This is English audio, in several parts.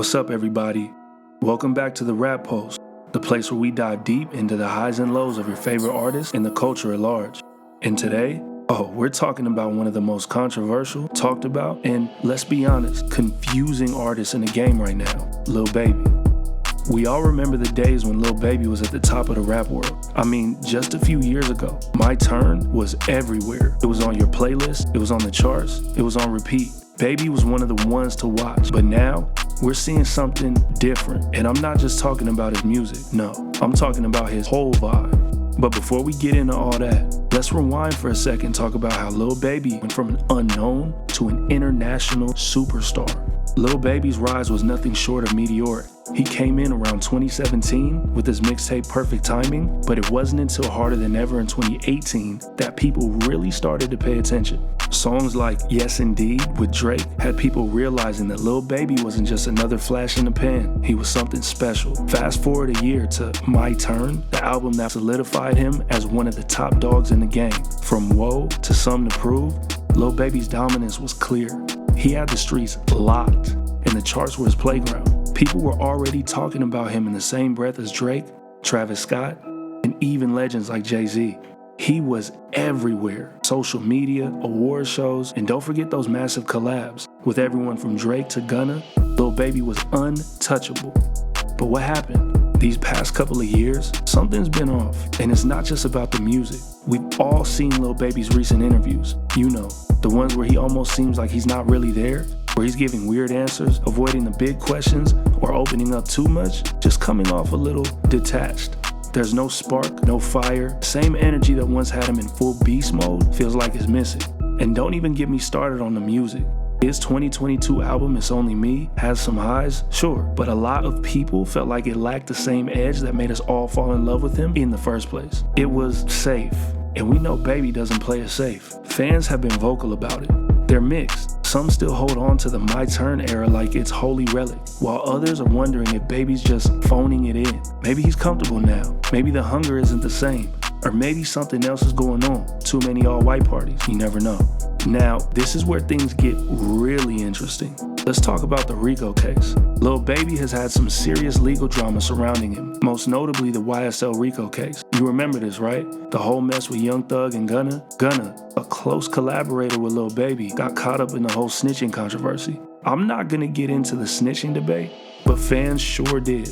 What's up, everybody? Welcome back to the Rap Post, the place where we dive deep into the highs and lows of your favorite artists and the culture at large. And today, we're talking about one of the most controversial, talked about, and let's be honest, confusing artists in the game right now, Lil Baby. We all remember the days when Lil Baby was at the top of the rap world. I mean, just a few years ago, My Turn was everywhere. It was on your playlist, it was on the charts, it was on repeat. Baby was one of the ones to watch, but now we're seeing something different. And I'm not just talking about his music, no, I'm talking about his whole vibe. But before we get into all that, let's rewind for a second and talk about how Lil Baby went from an unknown to an international superstar. Lil Baby's rise was nothing short of meteoric. He came in around 2017 with his mixtape Perfect Timing, but it wasn't until Harder Than Ever in 2018 that people really started to pay attention. Songs like Yes Indeed with Drake had people realizing that Lil Baby wasn't just another flash in the pan, he was something special. Fast forward a year to My Turn, the album that solidified him as one of the top dogs in the game. From Whoa to Something to Prove, Lil Baby's dominance was clear. He had the streets locked, and the charts were his playground. People were already talking about him in the same breath as Drake, Travis Scott, and even legends like Jay-Z. He was everywhere. Social media, award shows, and don't forget those massive collabs. With everyone from Drake to Gunna, Lil Baby was untouchable. But what happened? These past couple of years, something's been off. And it's not just about the music. We've all seen Lil Baby's recent interviews. You know, the ones where he almost seems like he's not really there, where he's giving weird answers, avoiding the big questions, or opening up too much, just coming off a little detached. There's no spark, no fire. Same energy that once had him in full beast mode feels like it's missing. And don't even get me started on the music. His 2022 album, It's Only Me, has some highs, sure, but a lot of people felt like it lacked the same edge that made us all fall in love with him in the first place. It was safe, and we know Baby doesn't play it safe. Fans have been vocal about it. They're mixed. Some still hold on to the My Turn era like it's holy relic, while others are wondering if Baby's just phoning it in. Maybe he's comfortable now. Maybe the hunger isn't the same. Or maybe something else is going on. Too many all-white parties. You never know. Now, this is where things get really interesting. Let's talk about the RICO case. Lil Baby has had some serious legal drama surrounding him, most notably the YSL RICO case. You remember this, right? The whole mess with Young Thug and Gunna. Gunna, a close collaborator with Lil Baby, got caught up in the whole snitching controversy. I'm not gonna get into the snitching debate, but fans sure did.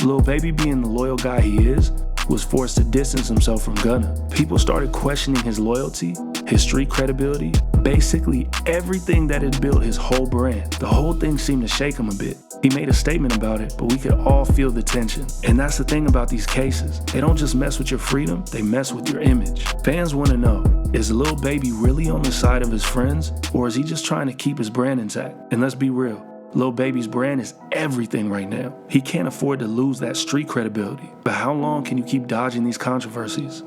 Lil Baby, being the loyal guy he is, was forced to distance himself from Gunna. People started questioning his loyalty, his street credibility, basically everything that had built his whole brand. The whole thing seemed to shake him a bit. He made a statement about it, but we could all feel the tension. And that's the thing about these cases. They don't just mess with your freedom, they mess with your image. Fans want to know, is Lil Baby really on the side of his friends, or is he just trying to keep his brand intact? And let's be real, Lil Baby's brand is everything right now. He can't afford to lose that street credibility. But how long can you keep dodging these controversies?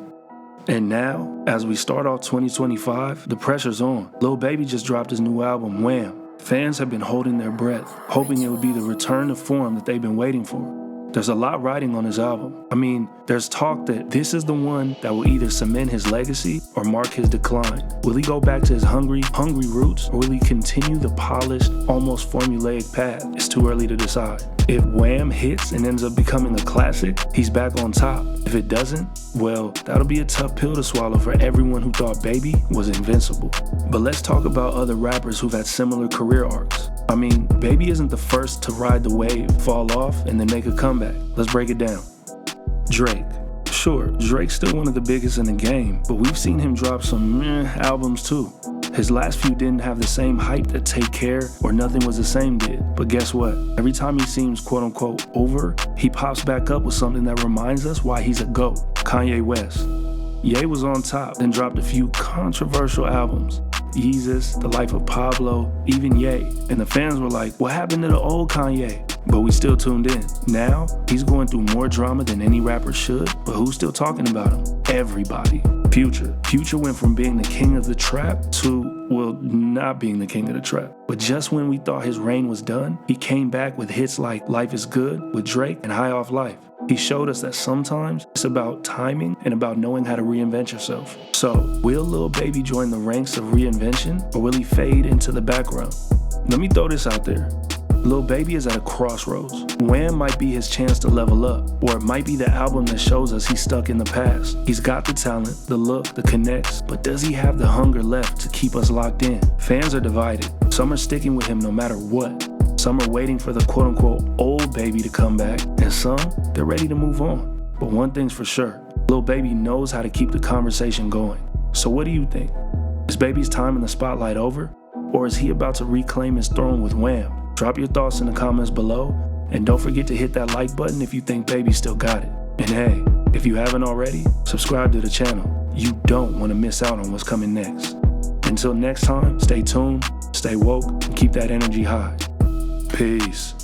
And now, as we start off 2025, the pressure's on. Lil Baby just dropped his new album, Wham. Fans have been holding their breath, hoping it would be the return to form that they've been waiting for. There's a lot riding on his album. I mean, there's talk that this is the one that will either cement his legacy or mark his decline. Will he go back to his hungry roots, or will he continue the polished, almost formulaic path? It's too early to decide. If Wham hits and ends up becoming a classic, he's back on top. If it doesn't, well, that'll be a tough pill to swallow for everyone who thought Baby was invincible. But let's talk about other rappers who've had similar career arcs. I mean, Baby isn't the first to ride the wave, fall off, and then make a comeback. Let's break it down. Drake. Sure, Drake's still one of the biggest in the game, but we've seen him drop some albums too. His last few didn't have the same hype that Take Care or Nothing Was the Same did. But guess what? Every time he seems quote-unquote over, he pops back up with something that reminds us why he's a GOAT. Kanye West. Ye was on top, then dropped a few controversial albums. Yeezus, The Life of Pablo, even Ye. And the fans were like, what happened to the old Kanye? But we still tuned in. Now, he's going through more drama than any rapper should, but who's still talking about him? Everybody. Future. Future went from being the king of the trap to, well, not being the king of the trap. But just when we thought his reign was done, he came back with hits like Life is Good with Drake and High Off Life. He showed us that sometimes it's about timing and about knowing how to reinvent yourself. So, will Lil Baby join the ranks of reinvention, or will he fade into the background? Let me throw this out there. Lil Baby is at a crossroads. Wham might be his chance to level up, or it might be the album that shows us he's stuck in the past. He's got the talent, the look, the connects, but does he have the hunger left to keep us locked in? Fans are divided. Some are sticking with him no matter what. Some are waiting for the quote-unquote old Baby to come back, and some, they're ready to move on. But one thing's for sure, Lil Baby knows how to keep the conversation going. So what do you think? Is Baby's time in the spotlight over? Or is he about to reclaim his throne with Wham? Drop your thoughts in the comments below, and don't forget to hit that like button if you think Baby still got it. And hey, if you haven't already, subscribe to the channel. You don't want to miss out on what's coming next. Until next time, stay tuned, stay woke, and keep that energy high. Peace.